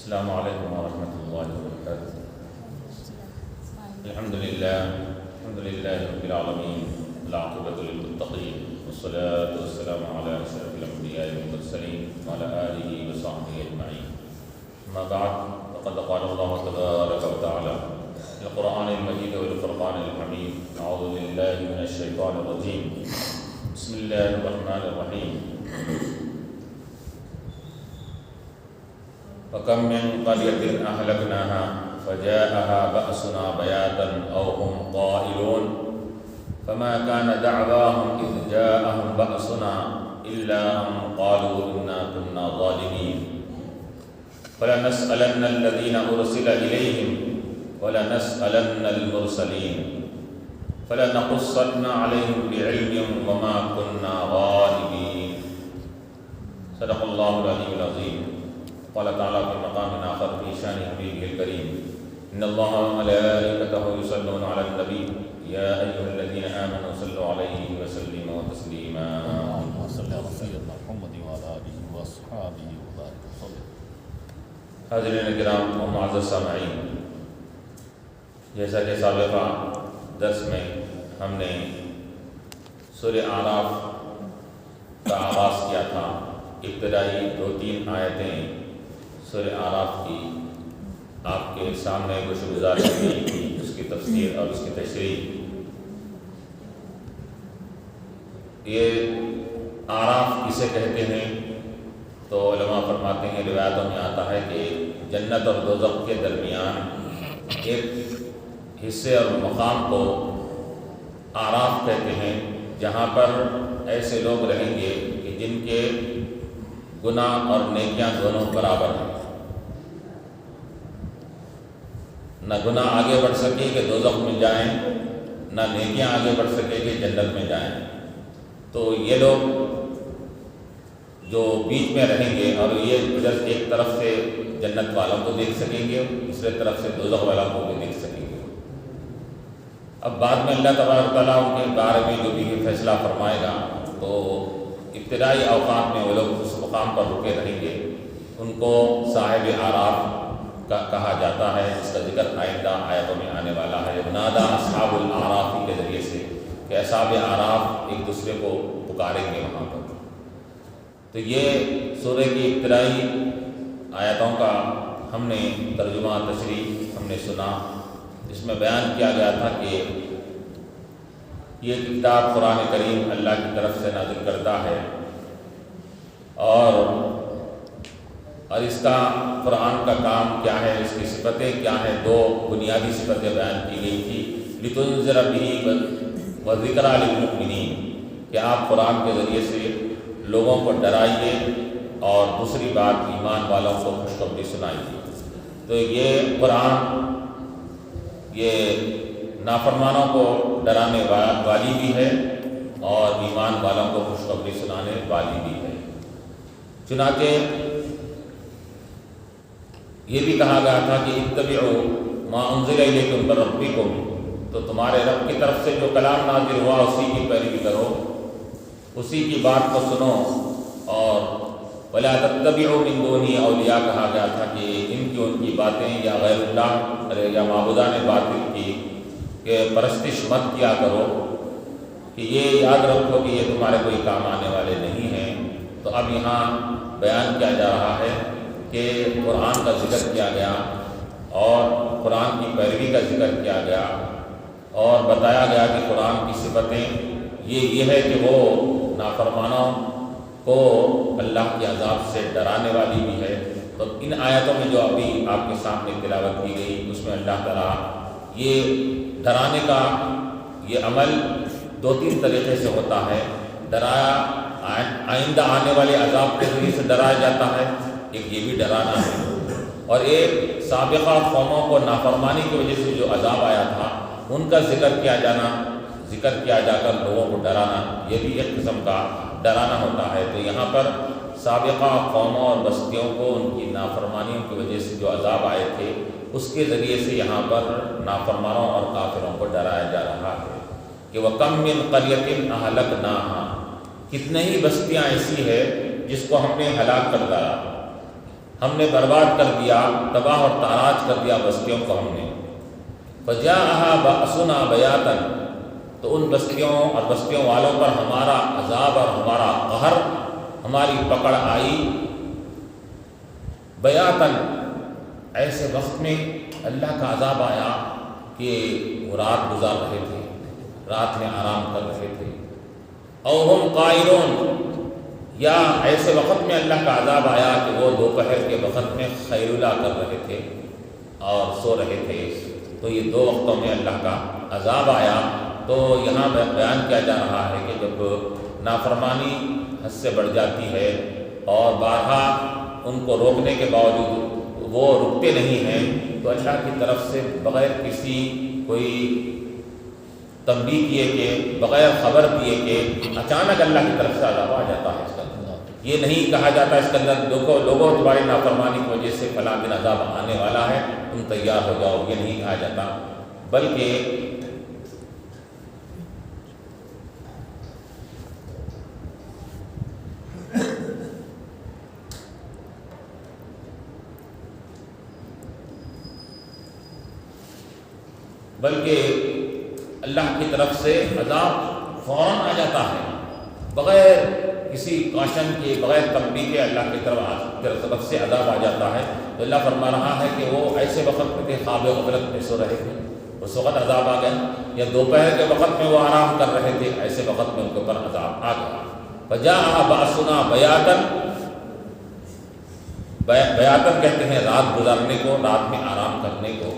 السلام علیکم ورحمۃ اللہ وبرکاتہ۔ الحمد للہ رب العالمین، والعاقبۃ للمتقین، والصلاة والسلام علی اشرف الانبیاء والمرسلین وعلی آلہ وصحبہ اجمعین۔ اما بعد فقد قال اللہ تبارک وتعالی فی القرآن المجید والفرقان الحمید: اعوذ باللہ من الشیطان الرجیم، بسم اللہ الرحمن الرحیم۔ وَكَمْ مِنْ قَرْيَةٍ أَهْلَكْنَاهَا فَجَاءَهَا بَأْسُنَا بَيَاتًا أَوْ هُمْ قَائِلُونَ فَمَا كَانَ دَعْوَاهُمْ إِذْ جَاءَهُمْ بَأْسُنَا إِلَّا أَنْ قَالُوا إِنَّا كُنَّا ظَالِمِينَ فَلَنَسْأَلَنَّ الَّذِينَ أُرْسِلَ إِلَيْهِمْ وَلَنَسْأَلَنَّ الْمُرْسَلِينَ فَلَنَقُصَّنَّ عَلَيْهِمْ بِعِلْمٍ وَمَا كُنَّا غَائِبِينَ۔ صدق اللہ العلی العظیم۔ قال تعالیٰ فی مقام آخر فی شان حبیبہ الکریم: ان اللہ وملائکتہ یصلون علی النبی یا ایھا الذین آمنوا صلوا علیہ وسلموا تسلیما۔ اللهم صل على سيدنا محمد وعلى آله وأصحابه وبارك وسلم۔ حاضرین کرام و معزز سامعین، جیسا کہ سابقہ درس میں ہم نے سورہ اعراف کا آغاز کیا تھا، ابتدائی 2-3 آیتیں سورہ اعراف کی آپ کے سامنے گوشگزار کی گئی تھی، اس کی تفسیر اور اس کی تشریح۔ یہ اعراف کسے کہتے ہیں تو علماء فرماتے ہیں، روایتوں میں آتا ہے کہ جنت اور دوزخ کے درمیان ایک حصے اور مقام کو اعراف کہتے ہیں، جہاں پر ایسے لوگ رہیں گے کہ جن کے گناہ اور نیکیاں دونوں برابر ہیں۔ نہ گناہ آگے بڑھ سکے کہ دوزخ میں جائیں، نہ نیکیاں آگے بڑھ سکے کہ جنت میں جائیں۔ تو یہ لوگ جو بیچ میں رہیں گے، اور یہ ادھر ایک طرف سے جنت والوں کو دیکھ سکیں گے، دوسرے طرف سے دوزخ والوں کو بھی دیکھ سکیں گے۔ اب بعد میں اللہ تبارک تعالیٰ ان کے بارے میں جو بھی فیصلہ فرمائے گا، تو ابتدائی اوقات میں وہ لوگ اس مقام پر رکے رہیں گے، ان کو صاحب اعراف کا کہا جاتا ہے، اس کا ذکر آئندہ آیتوں میں آنے والا ہے۔ نادا اصحاب الاعراف کے ذریعے سے کہ اصحاب اعراف ایک دوسرے کو پکاریں گے وہاں پر۔ تو یہ سورہ کی ابتدائی آیتوں کا ہم نے ترجمہ تشریح ہم نے سنا، جس میں بیان کیا گیا تھا کہ یہ کتاب قرآن کریم اللہ کی طرف سے نازل کردہ ہے، اور اس کا قرآن کا کام کیا ہے، اس کی صفتیں کیا ہیں۔ 2 بنیادی صفتیں بیان کی گئی تھی: لِتُنذِرَ بِهِ وَذِكْرَىٰ لِلْمُؤْمِنِينَ، کہ آپ قرآن کے ذریعے سے لوگوں کو ڈرائیے، اور دوسری بات ایمان والوں کو خوشخبری سنائیے۔ تو یہ قرآن یہ نافرمانوں کو ڈرانے والی بھی ہے اور ایمان والوں کو خوشخبری سنانے والی بھی ہے۔ چنانچہ یہ بھی کہا گیا تھا کہ اتبعوا ما انزل الیکم من ربکم، تو تمہارے رب کی طرف سے جو کلام نازل ہوا اسی کی پیروی کرو، اسی کی بات کو سنو، اور ولا تتبعوا من دونی اولیاء کہا گیا تھا کہ ان کی باتیں یا غیر اللہ یا معبودان باطل کی کہ پرستش مت کیا کرو، کہ یہ یاد رکھو کہ یہ تمہارے کوئی کام آنے والے نہیں ہیں۔ تو اب یہاں بیان کیا جا رہا ہے کہ قرآن کا ذکر کیا گیا، اور قرآن کی پیروی کا ذکر کیا گیا، اور بتایا گیا کہ قرآن کی صفتیں یہ ہے کہ وہ نافرمانوں کو اللہ کے عذاب سے ڈرانے والی بھی ہے۔ تو ان آیتوں میں جو ابھی آپ کے سامنے تلاوت کی گئی، اس میں اللہ تعالیٰ یہ ڈرانے کا یہ عمل 2-3 طریقے سے ہوتا ہے۔ ڈرایا آئندہ آنے والے عذاب کے ذریعے سے ڈرایا جاتا ہے، ایک یہ بھی ڈرانا ہے، اور ایک سابقہ قوموں کو نافرمانی کی وجہ سے جو عذاب آیا تھا ان کا ذکر کیا جا کر لوگوں کو ڈرانا، یہ بھی ایک قسم کا ڈرانا ہوتا ہے۔ تو یہاں پر سابقہ قوموں اور بستیوں کو ان کی نافرمانیوں کی وجہ سے جو عذاب آئے تھے، اس کے ذریعے سے یہاں پر نافرمانوں اور کافروں کو ڈرایا جا رہا ہے کہ وَكَمْ مِنْ قَرْيَةٍ أَهْلَكْنَاهَا، کتنے ہی بستیاں ایسی ہے جس کو ہم نے ہلاک کر ڈالا۔ ہم نے برباد کر دیا، تباہ اور تاراج کر دیا بستیوں کو ہم نے۔ فجاءها بأسنا بیاتا، تو ان بستیوں اور بستیوں والوں پر ہمارا عذاب اور ہمارا قہر، ہماری پکڑ آئی بیاتن، ایسے وقت میں اللہ کا عذاب آیا کہ وہ رات گزار رہے تھے، رات میں آرام کر رہے تھے، او ہم قائلون، یا ایسے وقت میں اللہ کا عذاب آیا کہ وہ دوپہر کے وقت میں خیلولہ کر رہے تھے اور سو رہے تھے۔ تو یہ دو وقتوں میں اللہ کا عذاب آیا۔ تو یہاں بیان کیا جا رہا ہے کہ جب نافرمانی حد سے بڑھ جاتی ہے اور بارہا ان کو روکنے کے باوجود وہ رکتے نہیں ہیں، تو اللہ کی طرف سے بغیر کسی کوئی تنبیہ کیے کہ، بغیر خبر دیے کہ اچانک اللہ کی طرف سے عذاب آ جاتا ہے۔ اس کا یہ نہیں کہا جاتا اس کے اندر لوگوں تمہاری نافرمانی کی وجہ سے فلاں دن عذاب آنے والا ہے، تم تیار ہو جاؤ، یہ نہیں کہا جاتا، بلکہ اللہ کی طرف سے عذاب فوراً آ جاتا ہے، بغیر کسی کاشن کے، بغیر تنبیہ کے اللہ کی طرف سے عذاب آ جاتا ہے۔ تو اللہ فرما رہا ہے کہ وہ ایسے وقت میں تھے، خواب غفلت میں سو رہے تھے، اس وقت عذاب آ گیا، یا دوپہر کے وقت میں وہ آرام کر رہے تھے، ایسے وقت میں ان کے اوپر عذاب آ گیا۔ فجاء بأسنا بیاتن، بیاتن کہتے ہیں رات گزارنے کو، رات میں آرام کرنے کو۔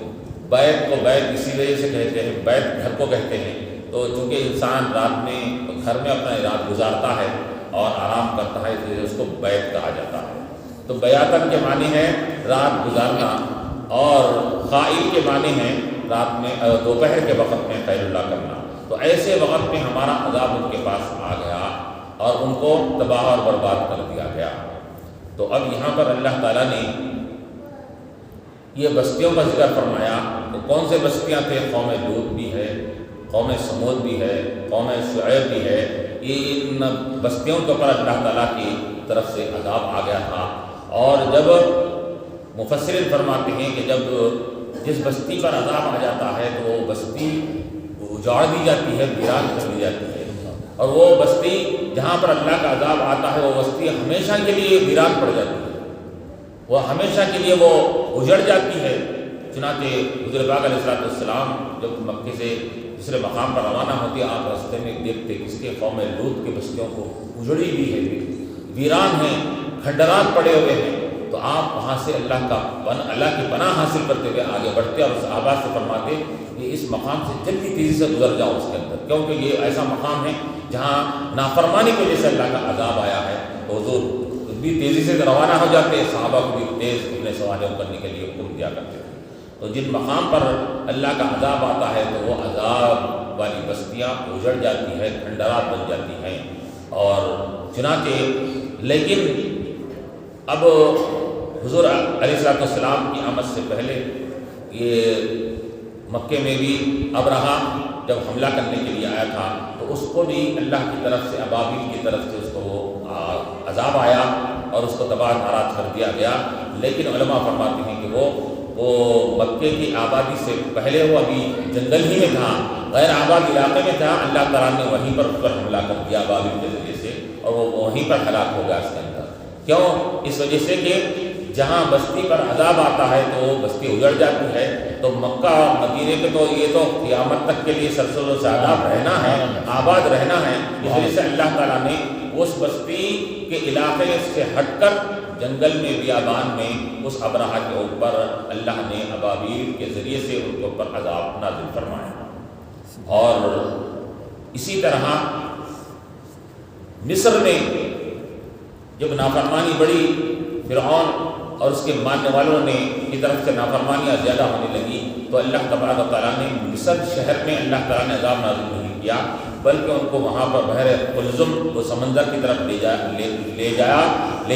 بیت کو بیت اسی وجہ سے کہتے ہیں، بیت گھر کو کہتے ہیں، تو چونکہ انسان رات میں گھر میں اپنا رات گزارتا ہے اور آرام کرتا ہے، اس لیے اس کو بیت کہا جاتا ہے۔ تو بیاتن کے معنی ہے رات گزارنا، اور قائل کے معنی ہے رات میں دوپہر کے وقت میں خیر اللہ کرنا۔ تو ایسے وقت میں ہمارا عذاب ان کے پاس آ گیا اور ان کو تباہ اور برباد کر دیا گیا۔ تو اب یہاں پر اللہ تعالیٰ نے یہ بستیوں کا ذکر فرمایا، تو کون سے بستیاں تھے؟ قوم لوط بھی ہے، قوم سمود بھی ہے، قوم شعیب بھی ہے۔ ان بستیوں کے اوپر اللہ تعالیٰ کی طرف سے عذاب آ گیا تھا۔ اور جب مفسرین فرماتے ہیں کہ جب جس بستی پر عذاب آ جاتا ہے تو وہ بستی اجاڑ دی جاتی ہے، ویران کر دی جاتی ہے، اور وہ بستی جہاں پر اللہ کا عذاب آتا ہے وہ بستی ہمیشہ کے لیے ویران پڑ جاتی ہے، وہ ہمیشہ کے لیے وہ اجڑ جاتی ہے۔ چنانچہ حضور پاک علیہ السلام جب مکے سے دوسرے مقام پر روانہ ہوتے، آپ راستے میں دیکھتے کس کے قوم لوط کی بستیوں کو اجڑی ہوئی ہے، ویران ہیں، کھنڈرات پڑے ہوئے ہیں، تو آپ وہاں سے اللہ کی پناہ حاصل کرتے ہوئے آگے بڑھتے اور صحابہ سے فرماتے کہ اس مقام سے جلدی تیزی سے گزر جاؤ اس کے اندر، کیونکہ یہ ایسا مقام ہے جہاں نافرمانی کی وجہ سے اللہ کا عذاب آیا ہے۔ تو حضور بھی تیزی سے روانہ ہو جاتے، صحابہ کو بھی تیز اپنے سواریوں کرنے کے لیے حکم دیا کرتے تھے۔ تو جن مقام پر اللہ کا عذاب آتا ہے تو وہ عذاب والی بستیاں اجڑ جاتی ہے، کھنڈرات بن جاتی ہیں۔ اور چنانچہ لیکن اب حضور علیہ السلام کی آمد سے پہلے یہ مکے میں بھی ابرہہ جب حملہ کرنے کے لیے آیا تھا تو اس کو بھی اللہ کی طرف سے، ابابیل کی طرف سے اس کو وہ عذاب آیا اور اس کو تباہ ناراض کر دیا گیا۔ لیکن علماء فرماتے ہیں کہ وہ مکے کی آبادی سے پہلے وہ ابھی جنگل ہی میں تھا، غیر آباد علاقے میں تھا، اللہ تعالیٰ نے وہیں پر اس پر حملہ کر دیا ابابیل کے ذریعے سے، اور وہ وہیں پر ہلاک ہو گیا اس کے اندر۔ کیوں؟ اس وجہ سے کہ جہاں بستی پر عذاب آتا ہے تو وہ بستی اجڑ جاتی ہے۔ تو مکہ اور مدینے کے تو یہ تو قیامت تک کے لیے سرسبز و شاداب رہنا ہے، آباد رہنا ہے، اس وجہ سے اللہ تعالیٰ نے اس بستی کے علاقے سے ہٹ کر جنگل میں، بیابان میں اس ابرہہ کے اوپر اللہ نے ابابیل کے ذریعے سے ان کے اوپر عذاب نازل فرمایا۔ اور اسی طرح مصر میں جب نافرمانی بڑی، فرعون اور اس کے ماننے والوں نے کی طرف سے نافرمانیاں زیادہ ہونے لگی، تو اللہ تبارک و تعالیٰ نے مصر شہر میں اللہ تعالیٰ نے عذاب نازل نہیں کیا، بلکہ ان کو وہاں پر بحر قلزم کو سمندر کی طرف لے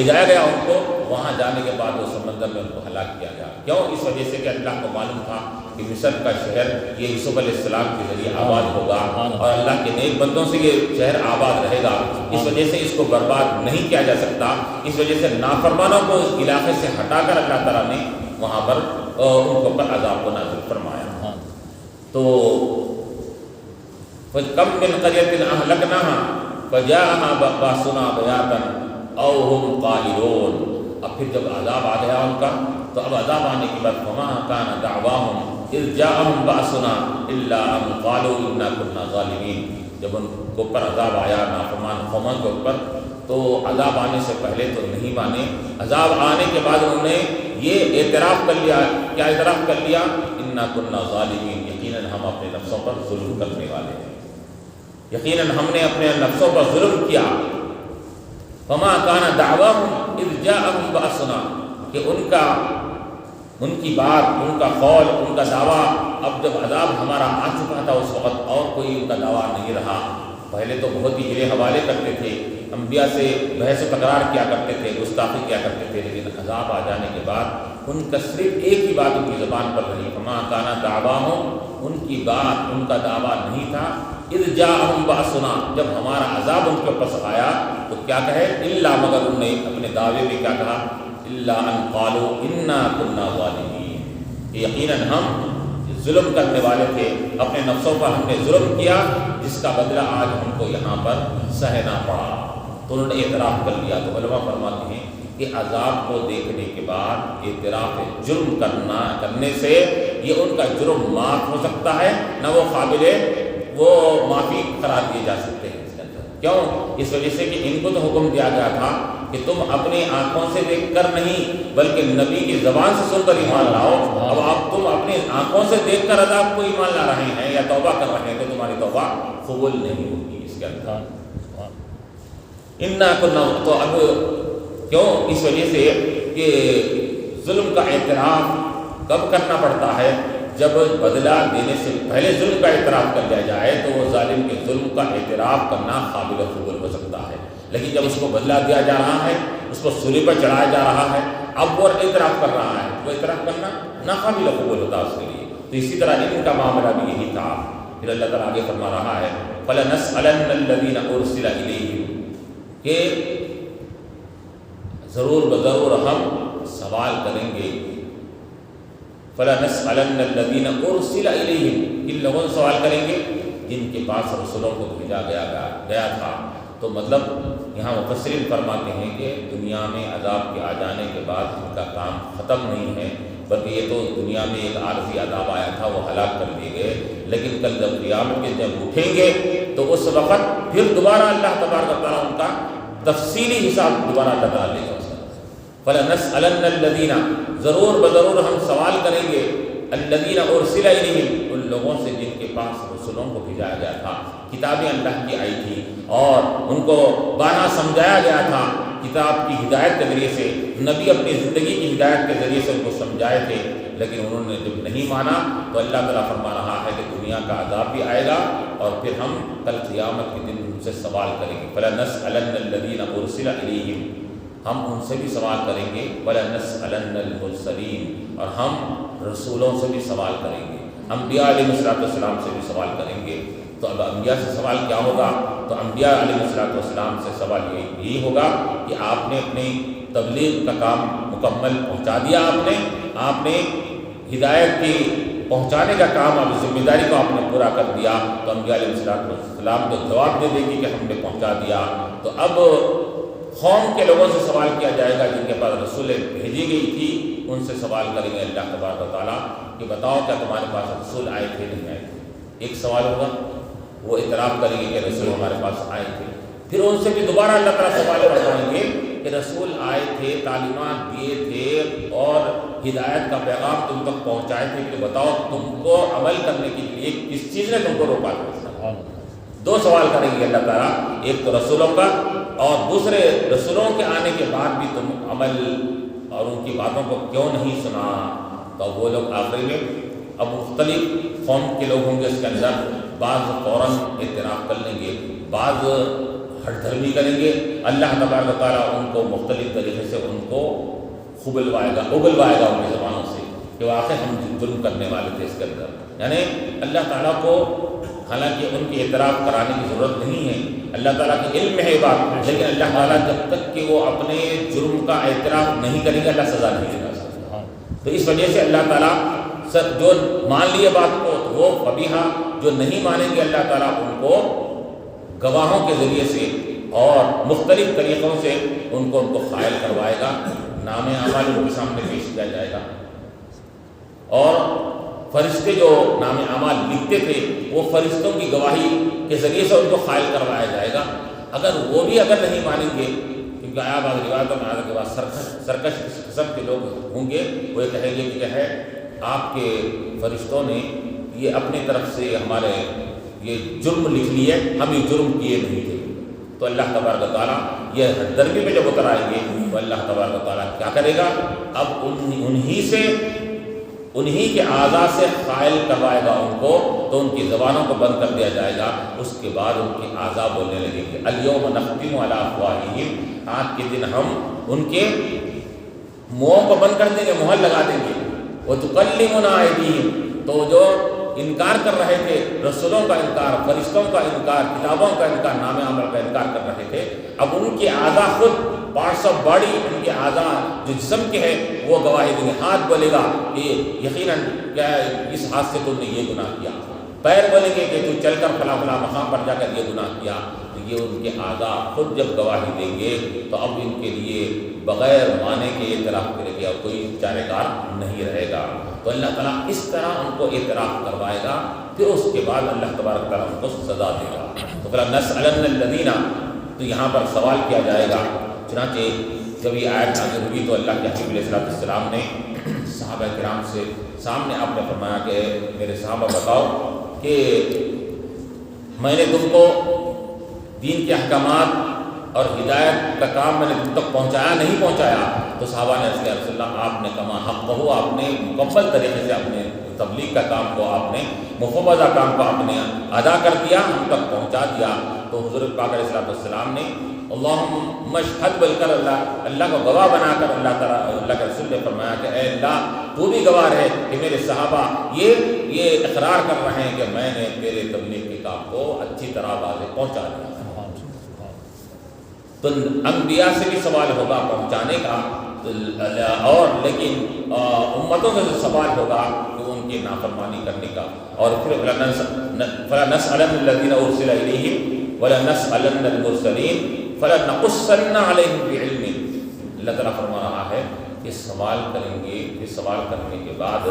جایا گیا، ان کو وہاں جانے کے بعد وہ سمندر میں ان کو ہلاک کیا گیا. کیوں؟ اس وجہ سے کہ اللہ کو معلوم تھا کہ مصر کا شہر یہ یوسف علیہ السلام کے ذریعے آباد ہوگا اور اللہ کے نیک بندوں سے یہ شہر آباد رہے گا. اس وجہ سے اس کو برباد نہیں کیا جا سکتا. اس وجہ سے نافرمانوں کو اس علاقے سے ہٹا کر اللہ تعالیٰ نے وہاں پر ان کو پر عذاب کو نازل فرمایا. تو کم من قریۃ اہلکناھا فجاءھا باسنا بیاتا او ہم قائلون. اب پھر جب عذاب آ گیا ان کا تو اب عذاب آنے کے بعد فما کان دعواہم اذ جاءھم باسنا الا ان قالوا انا كنا ظالمین. جب ان کو پر عذاب آیا نافرمان قوموں کے اوپر تو عذاب آنے سے پہلے تو نہیں مانے. عذاب آنے کے بعد انہوں نے یہ اعتراف کر لیا. کیا اعتراف کر لیا؟ انا كنا ظالمین، یقیناً ہم اپنے نفسوں پر ظلم کرنے والے ہیں، یقیناً ہم نے اپنے نفسوں پر ظلم کیا. فما کان دعواہم اذ جاءھم باسنا، کہ ان کی بات، ان کا قول، ان کا دعویٰ اب جب عذاب ہمارا آ چکا تھا اس وقت اور کوئی ان کا دعویٰ نہیں رہا. پہلے تو بہت ہی ہلے حوالے کرتے تھے، انبیاء سے بحث و تکرار کیا کرتے تھے، گستاخی کیا کرتے تھے، لیکن عذاب آ جانے کے بعد ان کا صرف ایک ہی بات ان کی زبان پر رہی. فما کان دعواہم، ان کی بات، ان کا دعویٰ نہیں تھا اذ جاءھم باسنا، جب ہمارا عذاب ان کے پاس آیا تو کیا کہے؟ الا، مگر انہوں نے اپنے دعوے میں کیا کہا؟ الا ان قالوا انا كنا ظالمین، یقیناً ہم ظلم کرنے والے تھے، اپنے نفسوں پر ہم نے ظلم کیا جس کا بدلہ آج ہم کو یہاں پر سہنا پڑا. تو انہوں نے اعتراف کر لیا. تو علماء فرماتے ہیں کہ عذاب کو دیکھنے کے بعد اعتراف جرم کرنے سے یہ ان کا جرم معاف ہو سکتا ہے، نہ وہ قابل وہ معافی قرار دیے جا سکتے ہیں اس کے اندر. کیوں؟ اس وجہ سے کہ ان کو تو حکم دیا گیا تھا کہ تم اپنی آنکھوں سے دیکھ کر نہیں بلکہ نبی کی زبان سے سن کر ایمان لاؤ. اب تم اپنی آنکھوں سے دیکھ کر عذاب کو ایمان لا رہے ہیں یا توبہ کر رہے ہیں تو تمہاری توبہ قبول نہیں ہوگی. اس کے اندر انا كنا، تو اب کیوں؟ اس وجہ سے کہ ظلم کا اعتراف کب کرنا پڑتا ہے؟ جب بدلہ دینے سے پہلے ظلم کا اعتراف کر لیا جائے تو وہ ظالم کے ظلم کا اعتراف کرنا قابل قبول ہو سکتا ہے. لیکن جب اس کو بدلہ دیا جا رہا ہے، اس کو سولی پر چڑھایا جا رہا ہے، اب وہ اعتراف کر رہا ہے، وہ اعتراف کرنا ناقابل قبول ہوتا ہے اس کے لیے. تو اسی طرح ان کا معاملہ بھی یہی تھا. پھر اللہ تعالیٰ آگے فرما رہا ہے فَلَنَسْأَلَنَّ الَّذِينَ أُرْسِلَ إِلَيْهِمْ، کہ ضرور بضرور ہم سوال کریں گے. فَلَنَسْأَلَنَّ الَّذِينَ أُرْسِلَ إِلَيْهِمْ، ان لوگوں سے سوال کریں گے جن کے پاس رسولوں کو بھیجا گیا تھا. تو مطلب یہاں مفسرین فرماتے ہیں کہ دنیا میں عذاب کے آ جانے کے بعد ان کا کام ختم نہیں ہے، بلکہ یہ تو دنیا میں ایک عارضی عذاب آیا تھا، وہ ہلاک کر دیے گئے. لیکن کل جب قیامت کے جب اٹھیں گے تو اس وقت پھر دوبارہ اللہ تبارک و تعالیٰ ان کا تفصیلی حساب دوبارہ لگا لے گا. فَلَنَسْأَلَنَّ الَّذِينَ، ضرور بضرور ہم سوال کریں گے، الَّذِينَ أُرْسِلَ إِلَيْهِمْ، ان لوگوں سے جن کے پاس رسولوں کو بھیجایا گیا تھا، کتابیں اللہ کی آئی تھی اور ان کو بانا سمجھایا گیا تھا کتاب کی ہدایت کے ذریعے سے. نبی اپنی زندگی کی ہدایت کے ذریعے سے ان کو سمجھائے تھے، لیکن انہوں نے جب نہیں مانا تو اللہ تعالیٰ فرما رہا ہے کہ دنیا کا عذاب بھی آئے گا اور پھر ہم کل قیامت کے دن ان سے سوال کریں گے. فَلَنَسْأَلَنَّ الَّذِينَ أُرْسِلَ إِلَيْهِمْ، ہم ان سے بھی سوال کریں گے. وَلَنَسْأَلَنَّ الْمُرْسَلِينَ، اور ہم رسولوں سے بھی سوال کریں گے، انبیاء علیہ السلام سے بھی سوال کریں گے. تو اب انبیاء سے سوال کیا ہوگا؟ تو انبیاء علیہ السلام سے سوال یہی ہوگا کہ آپ نے اپنی تبلیغ کا کام مکمل پہنچا دیا، آپ نے ہدایت کی پہنچانے کا کام، اب ذمہ داری کو آپ نے پورا کر دیا. تو انبیاء علیہ السلام تو جواب دے دے گی کہ ہم نے پہنچا دیا. تو اب قوم کے لوگوں سے سوال کیا جائے گا جن کے پاس رسولیں بھیجی گئی تھی، ان سے سوال کریں گے اللہ تبارک و تعالیٰ کہ بتاؤ کیا تمہارے پاس رسول آئے تھے نہیں آئے تھے. ایک سوال ہوگا، وہ اعتراف کریں گے کہ رسول ہمارے پاس آئے تھے. پھر ان سے بھی دوبارہ اللہ تعالیٰ سوال کریں گے کہ رسول آئے تھے، تعلیمات دیے تھے اور ہدایت کا پیغام تم تک پہنچائے تھے، کہ بتاؤ تم کو عمل کرنے کے لیے کس چیز نے تم کو روکا تھا. دو سوال کریں گے اللہ تعالیٰ، ایک تو رسولوں کا اور دوسرے رسولوں کے آنے کے بعد بھی تم عمل اور ان کی باتوں کو کیوں نہیں سنا. تو وہ لوگ آخری میں اب مختلف قوم کے لوگ ہوں گے اس کے اندر، بعض فوراً اعتراف کر لیں گے، بعض ہٹ دھرمی کریں گے. اللہ تبارک و تعالیٰ ان کو مختلف طریقے سے ان کو اگلوائے گا ان کی زبانوں سے کہ واقعی ہم جرم کرنے والے تھے اس کے اندر۔ یعنی اللہ تعالیٰ کو حالانکہ ان کی اعتراف کرانے کی ضرورت نہیں ہے، اللہ تعالیٰ کے علم میں ہے بات، لیکن اللہ تعالیٰ جب تک کہ وہ اپنے جرم کا اعتراف نہیں کریں گے اللہ سزا نہیں دے گا۔ تو اس وجہ سے اللہ تعالیٰ جو مان لیے بات کو تو وہ قبیحہ، جو نہیں مانیں گے اللہ تعالیٰ ان کو گواہوں کے ذریعے سے اور مختلف طریقوں سے ان کو قائل کروائے گا، نام اعمال ان کے سامنے پیش کیا جائے گا، اور فرشتے جو نام اعمال لکھتے تھے وہ فرشتوں کی گواہی کے ذریعے سے ان کو قائل کروایا جائے گا۔ اگر وہ بھی نہیں مانیں گے، کیونکہ آیا بعض روایتوں میں آنے کے بعد سرکش قسم کے لوگ ہوں گے، وہ یہ کہیں گے کہ ہے آپ کے فرشتوں نے یہ اپنی طرف سے ہمارے یہ جرم لکھ لیے، ہم یہ جرم کیے نہیں تھے۔ تو اللہ تبارک و تعالیٰ یہ درمی پہ جب اتر آئیں گے تو اللہ تبارک و تعالیٰ کیا کرے گا؟ اب انہی کے اعضاء سے قائل کروائے گا ان کو، تو ان کی زبانوں کو بند کر دیا جائے گا، اس کے بعد ان کے اعضاء بولنے لگیں گے۔ الیوم نختم علی افواہہم، آج کے دن ہم ان کے منہوں کو بند کر دیں گے، مہر لگا دیں گے۔ وتکلمنا ایدیہم، تو جو انکار کر رہے تھے، رسولوں کا انکار، فرشتوں کا انکار، کتابوں کا انکار، نام عمل کا انکار کر رہے تھے، اب ان کے اعضاء خود پارٹس آف باڈی، ان کے اعضاء جو جسم کے ہیں وہ گواہی دیں گے۔ ہاتھ بولے گا کہ یقیناً کیا اس ہاتھ سے تم نے یہ گناہ کیا، پیر بولیں گے کہ تو چل کر فلاں فلاں مقام پر جا کر یہ گناہ کیا۔ تو یہ ان کے اعضاء خود جب گواہی دیں گے تو اب ان کے لیے بغیر مانے کے اعتراف کرے گا، کوئی چارہ کار نہیں رہے گا۔ تو اللہ تعالیٰ اس طرح ان کو اعتراف کروائے گا، پھر اس کے بعد اللہ تبارک تعالیٰ ان کو سزا دے گا۔ تو فَلَنَسْأَلَنَّ الَّذِينَ، تو یہاں پر سوال کیا جائے گا۔ چنانچہ جب یہ آیت نازل ہوئی تو اللہ کے حبیب علیہ السلام نے صحابہ کرام سے سامنے آپ نے فرمایا کہ میرے صحابہ بتاؤ کہ میں نے تم کو دین کے احکامات اور ہدایت کا کام میں نے تم تک پہنچایا نہیں پہنچایا؟ تو صحابہ نے اس کے رسول اللہ آپ نے کما حق کہو، آپ نے مکمل طریقے سے اپنے تبلیغ کا کام کو، آپ نے مفوضہ کام کو آپ نے ادا کر دیا، ہم تک پہنچا دیا۔ تو حضور پاک علیہ السلام نے اللہم اشہد بول کر اللہ کو گواہ بنا کر اللہ کے رسول نے فرمایا کہ اے اللہ تو بھی گواہ رہے کہ میرے صحابہ یہ اقرار کر رہے ہیں کہ میں نے تیرے تبلیغ کے کام کو اچھی طرح واضح پہنچا دیا۔ تو انبیاء سے بھی سوال ہوگا پہنچانے کا، اور لیکن امتوں سے سوال ہوگا کہ ان کی نافرمانی کرنے کا۔ اور پھر فَلَنَسْأَلَنَّ الَّذِينَ أُرْسِلَ إِلَيْهِمْ وَلَنَسْأَلَنَّ الْمُرْسَلِينَ فَلَنَقُصَّنَّ عَلَيْهِمْ بِعِلْمٍ۔ اللہ تعالیٰ فرما رہا ہے کہ سوال کریں گے، پھر سوال کرنے کے بعد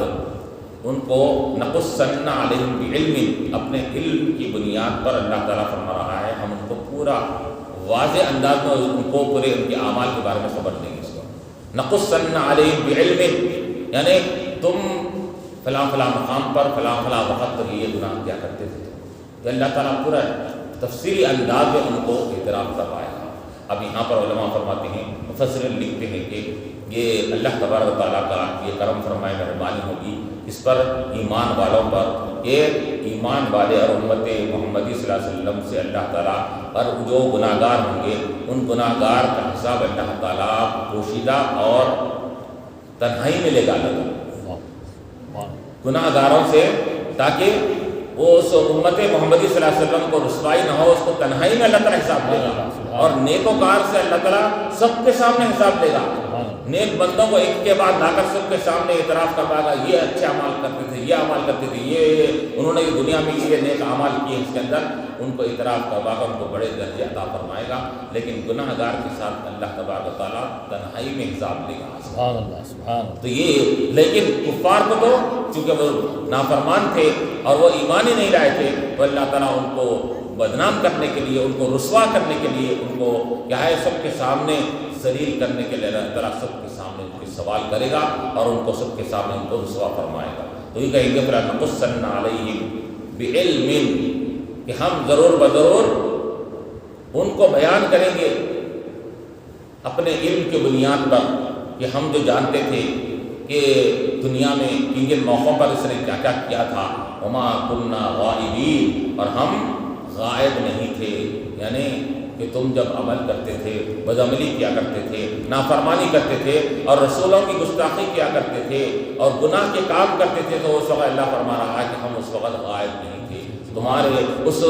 ان کو نقصن علیہم بعلم، اپنے علم کی بنیاد پر اللہ تعالیٰ فرما رہا ہے ہم ان کو پورا واضح انداز میں ان کو پورے ان کے اعمال کے بارے میں خبر دیں گے۔ اس کو نقصن علیہم بعلم، یعنی تم فلاں فلاں مقام پر فلاں فلاں وقت پر یہ گناہ کیا کرتے تھے، تو اللہ تعالیٰ پورا تفصیلی انداز میں ان کو اعتراف کروائے گا۔ اب یہاں پر علماء فرماتے ہیں، مفسرین لکھتے ہیں کہ یہ اللہ تبارک و تعالیٰ کا یہ کرم فرمائے مہربانی ہوگی اس پر ایمان والوں پر، کہ ایمان والے اور امت محمدی صلی اللہ علیہ وسلم سے اللہ تعالیٰ اور جو گناہ گار ہوں گے ان گناہ گار کا حساب اللہ تعالیٰ پوشیدہ اور تنہائی میں لے گا گناہ گاروں سے، تاکہ وہ اس امت محمدی صلی اللہ علیہ وسلم کو رسوائی نہ ہو، اس کو تنہائی میں اللہ تعالیٰ حساب لے گا، اور نیکوکار سے اللہ تعالیٰ سب کے سامنے حساب لے گا۔ نیک بندوں کو ایک کے بعد لا کر سب کے سامنے اعتراف کروائے گا، یہ اچھے اعمال کرتے تھے، یہ اعمال کرتے تھے، یہ انہوں نے دنیا میں یہ نیک اعمال کیے، اس کے اندر ان کو اعتراف کروا کر ان کو بڑے درجے عطا فرمائے گا۔ لیکن گناہ گار کے ساتھ اللہ تبارک و تعالیٰ تنہائی میں حساب لے گا۔ سبحان اللہ، سبحان اللہ۔ تو یہ لیکن کفار کو تو چونکہ وہ نافرمان تھے اور وہ ایمان ہی نہیں لائے تھے، تو اللہ تعالیٰ ان کو بدنام کرنے کے لیے، ان کو رسوا کرنے کے لیے، ان کو کیا ہے سب کے سامنے ذلیل کرنے کے لیے اللہ تعالیٰ سب کے سامنے ان کے سوال کرے گا اور ان کو سب کے سامنے ان کو رسوا فرمائے گا۔ تو یہ کہیں گے فَلَنَقُصَّنَّ عَلَيْهِمْ بِعِلْمٍ، کہ ہم ضرور بضرور ان کو بیان کریں گے اپنے علم کی بنیاد پر، کہ ہم جو جانتے تھے کہ دنیا میں کن کن موقعوں پر اس نے کیا کیا کیا تھا، وَمَا كُنَّا غَائِبِينَ، اور ہم غائب نہیں تھے، یعنی کہ تم جب عمل کرتے تھے، بدعملی کیا کرتے تھے، نافرمانی کرتے تھے اور رسولوں کی گستاخی کیا کرتے تھے اور گناہ کے کام کرتے تھے، تو اس وقت اللہ فرما رہا ہے کہ ہم اس وقت غائب نہیں تھے، تمہارے اس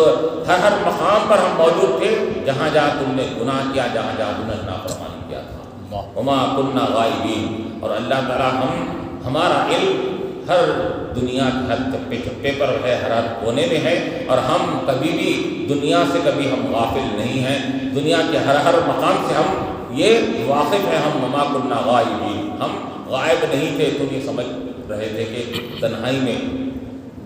ہر مقام پر ہم موجود تھے جہاں جہاں تم نے گناہ کیا، جہاں جہاں تم نے نافرمانی کیا تھا۔ وما كنا غائبین، اور اللہ تعالیٰ ہمارا علم ہر دنیا کے ہر چپے چپے پر ہے، ہر کونے میں ہے، اور ہم کبھی بھی دنیا سے کبھی ہم غافل نہیں ہیں، دنیا کے ہر مقام سے ہم یہ واقف ہیں، ہم وما كنا غائبین، ہم غائب نہیں تھے۔ تم یہ سمجھ رہے تھے کہ تنہائی میں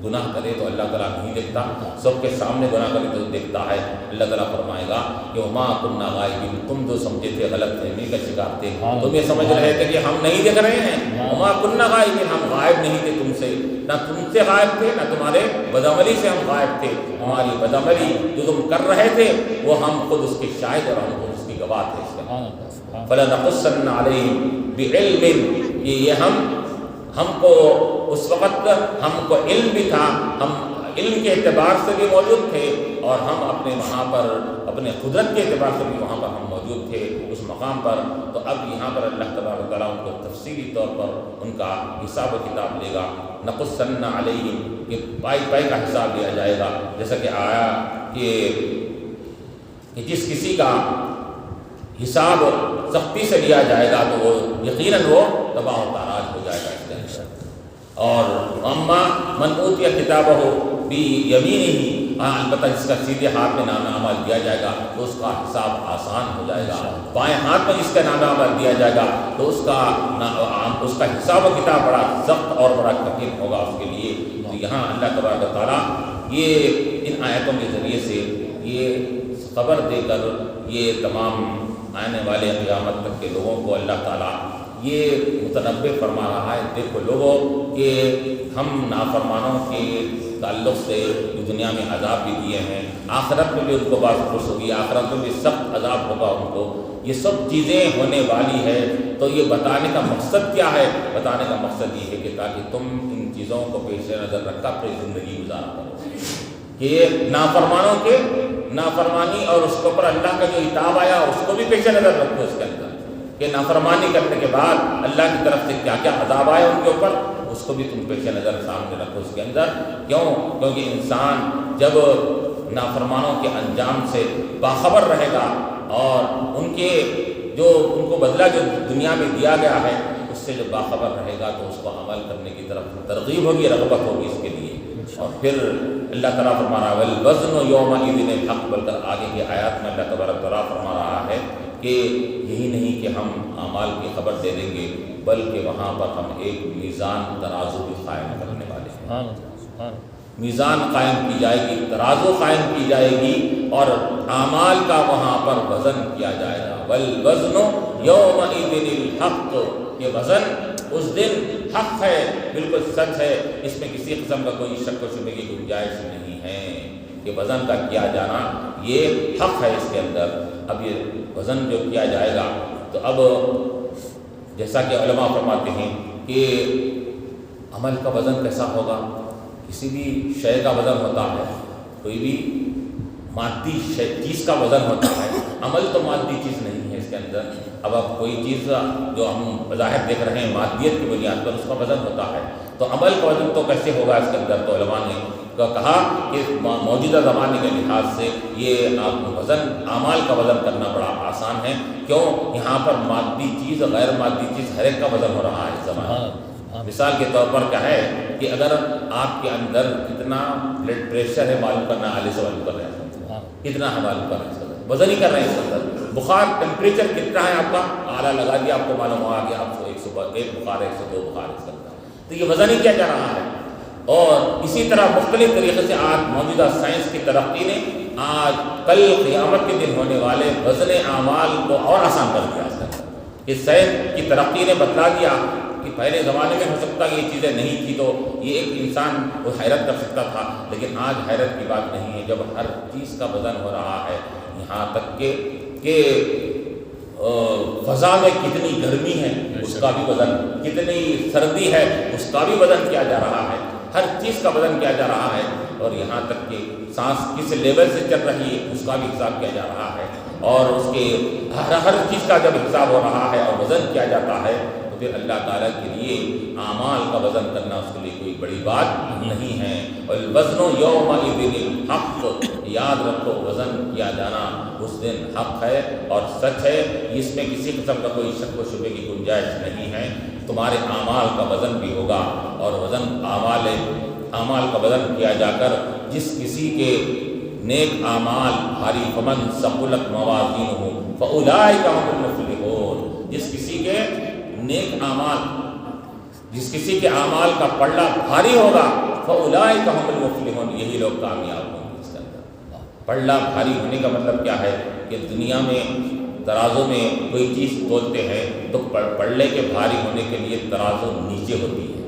گناہ کرے تو اللہ تعالیٰ نہیں دیکھتا، سب کے سامنے گناہ کرے تو دیکھتا ہے۔ اللہ تعالیٰ فرمائے گا کہ وما كنا غائبین، تم جو سمجھے تھے غلط فہمی کا شکار تھے، تم یہ سمجھ رہے تھے کہ ہم نہیں دیکھ رہے ہیں، وما كنا غائبین، ہم غائب نہیں تھے تم سے، نہ تم سے غائب تھے، نہ تمہارے بدعملی سے ہم غائب تھے، ہماری بدعملی جو تم کر رہے تھے وہ ہم خود اس کے شاہد اور ہم خود اس کی گواہ تھے۔ فَلَنَقُصَّنَّ عَلَيْهِمْ بِعِلْمٍ، یہ ہم کو اس وقت ہم کو علم بھی تھا، ہم علم کے اعتبار سے بھی موجود تھے اور ہم اپنے وہاں پر اپنے قدرت کے اعتبار سے بھی وہاں پر ہم موجود تھے اس مقام پر۔ تو اب یہاں پر اللہ تبارک و تعالیٰ ان کو تفصیلی طور پر ان کا حساب و کتاب لے گا۔ نقصن علیہم، کہ پائی پائی کا حساب لیا جائے گا، جیسا کہ آیا کہ جس کسی کا حساب سختی سے لیا جائے گا تو وہ یقیناً وہ تباہ و تاراج ہو جائے گا۔ اور اما من اوتی کتابہ بیمینہ، البتہ جس کا سیدھے ہاتھ میں نامہ عمل دیا جائے گا تو اس کا حساب آسان ہو جائے گا، بائیں ہاتھ میں جس کا نامہ عمل دیا جائے گا تو اس کا حساب و کتاب بڑا سخت اور بڑا کٹھن ہوگا اس کے لیے۔ تو یہاں اللہ تبارک و تعالیٰ یہ ان آیتوں کے ذریعے سے یہ خبر دے کر یہ تمام آنے والے قیامت تک کے لوگوں کو اللہ تعالیٰ یہ متنبع فرما رہا ہے، دیکھو لوگوں کہ ہم نافرمانوں کے تعلق سے دنیا میں عذاب بھی دیے ہیں، آخرت میں بھی ان کو باعث خوش ہوگی، آخرت میں بھی سخت عذاب ہوگا ان کو، یہ سب چیزیں ہونے والی ہے۔ تو یہ بتانے کا مقصد کیا ہے؟ بتانے کا مقصد یہ ہے کہ تاکہ تم ان چیزوں کو پیش نظر رکھ کر اپنی زندگی گزارا کرو، کہ نافرمانوں کے نافرمانی اور اس کے اوپر اللہ کا جو عتاب آیا اس کو بھی پیش نظر رکھو، اس کے اندر کہ نافرمانی کرنے کے بعد اللہ کی طرف سے کیا کیا عذاب آئے ان کے اوپر، اس کو بھی تم پیش نظر سامنے رکھو اس کے اندر۔ کیونکہ انسان جب نافرمانوں کے انجام سے باخبر رہے گا اور ان کو بدلہ جو دنیا میں دیا گیا ہے اس سے جب باخبر رہے گا تو اس کو عمل کرنے کی طرف ترغیب ہوگی، رغبت ہوگی اس کے لیے۔ اور پھر اللہ تعالیٰ فرما رہا ہے وَالْوَزْنُ يَوْمَئِذٍ الْحَقُّ، بول کر آگے کی آیات میں اللہ تبارک و تعالیٰ فرما رہا ہے کہ یہی نہیں کہ ہم اعمال کی خبر دے دیں گے بلکہ وہاں پر ہم ایک میزان ترازو بھی قائم کرنے والے ہیں۔ میزان قائم کی جائے گی، ترازو قائم کی جائے گی اور اعمال کا وہاں پر وزن کیا جائے گا۔ وَالْوَزْنُ يَوْمَئِذٍ الْحَقُّ، یہ وزن اس دن حق ہے، بالکل سچ ہے، اس میں کسی قسم کا کوئی شک و شبہ کی گنجائش نہیں ہے کہ وزن کا کیا جانا یہ حق ہے اس کے اندر۔ اب یہ وزن جو کیا جائے گا تو اب جیسا کہ علماء فرماتے ہیں کہ عمل کا وزن کیسا ہوگا؟ کسی بھی شے کا وزن ہوتا ہے، کوئی بھی مادی چیز کا وزن ہوتا ہے، عمل تو مادی چیز نہیں ہے اس کے اندر۔ اب کوئی چیز جو ہم بظاہر دیکھ رہے ہیں مادیت کی بنیاد پر اس کا وزن ہوتا ہے، تو عمل کا وزن تو کیسے ہوگا اس کے اندر؟ تو علماء نے کہا کہ موجودہ زمانے کے لحاظ سے یہ اعمال کا وزن کرنا بڑا آسان ہے۔ کیوں؟ یہاں پر مادی چیز غیر مادی چیز ہر ایک کا وزن ہو رہا ہے اس زمانے۔ مثال کے طور پر کیا ہے کہ اگر آپ کے اندر کتنا بلڈ پریشر ہے معلوم کرنا، عالی سے معلوم کر رہے ہیں، کتنا ہے معلوم کر رہے ہیں، وزن ہی کر رہے ہیں اس اندر۔ بخار ٹیمپریچر کتنا ہے آپ کا، آلہ لگا دیا، آپ کو معلوم ہوا کہ آپ کو 101 بخار ہے، 102 بخار ہے، تو یہ وزن ہی کیا جا رہا ہے۔ اور اسی طرح مختلف طریقے سے آج موجودہ سائنس کی ترقی نے آج کل قیامت کے دن ہونے والے وزن اعمال کو اور آسان کر دیا ہے۔ اس سائنس کی ترقی نے بتلا دیا کہ پہلے زمانے میں ہو سکتا کہ یہ چیزیں نہیں تھی تو یہ ایک انسان وہ حیرت کر سکتا تھا، لیکن آج حیرت کی بات نہیں ہے جب ہر چیز کا وزن ہو رہا ہے، یہاں تک کہ فضا میں کتنی گرمی ہے اس کا بھی وزن، کتنی سردی ہے اس کا بھی وزن کیا جا رہا ہے، ہر چیز کا وزن کیا جا رہا ہے، اور یہاں تک کہ سانس کس لیول سے چل رہی ہے اس کا بھی حساب کیا جا رہا ہے۔ اور اس کے ہر چیز کا جب حساب ہو رہا ہے اور وزن کیا جاتا ہے تو پھر اللہ تعالیٰ کے لیے اعمال کا وزن کرنا اس کے لیے کوئی بڑی بات نہیں ہے۔ والوزن یومئذ الحق، یاد رکھو وزن کیا جانا اس دن حق ہے اور سچ ہے، اس میں کسی قسم کا کوئی شک و شبے کی گنجائش نہیں ہے۔ تمہارے اعمال کا وزن بھی ہوگا اور اعمال کا وزن کیا جا کر جس کسی کے نیک اعمال بھاری فمن ثقلت موازینہ فاولئک هم المفلحون، جس کسی کے اعمال کا پلڑا بھاری ہوگا فاولئک هم المفلحون، یہی لوگ کامیاب ہوں گے۔ اس کے اندر پلڑا بھاری ہونے کا مطلب کیا ہے کہ دنیا میں ترازو میں کوئی چیز تولتے ہیں تو پلڑے کے بھاری ہونے کے لیے ترازو نیچے ہوتی ہے،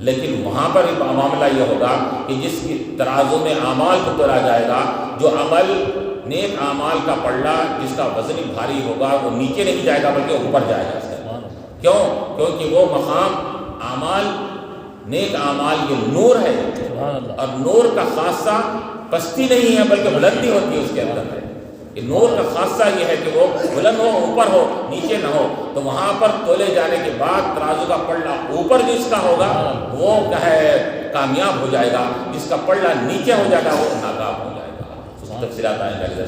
لیکن وہاں پر معاملہ یہ ہوگا کہ جس کی ترازو میں اعمال کو تولا جائے گا، جو عمل نیک اعمال کا پلڑا جس کا وزن بھاری ہوگا وہ نیچے نہیں جائے گا بلکہ اوپر جائے گا۔ کیوں؟ کیونکہ وہ مقام اعمال نیک اعمال یہ نور ہے، اور نور کا خاصہ پستی نہیں ہے بلکہ بلندی ہوتی ہے اس کے اندر ہے۔ کہ نور کا خاصہ یہ ہے کہ وہ بلند ہو، اوپر ہو، نیچے نہ ہو، تو وہاں پر تولے جانے کے بعد ترازو کا پلڑا اوپر جس کا ہوگا وہ کامیاب ہو جائے گا، جس کا پلڑا نیچے ہو جائے گا وہ ناکام ہو جائے گا۔ تفصیلات آئیں گے۔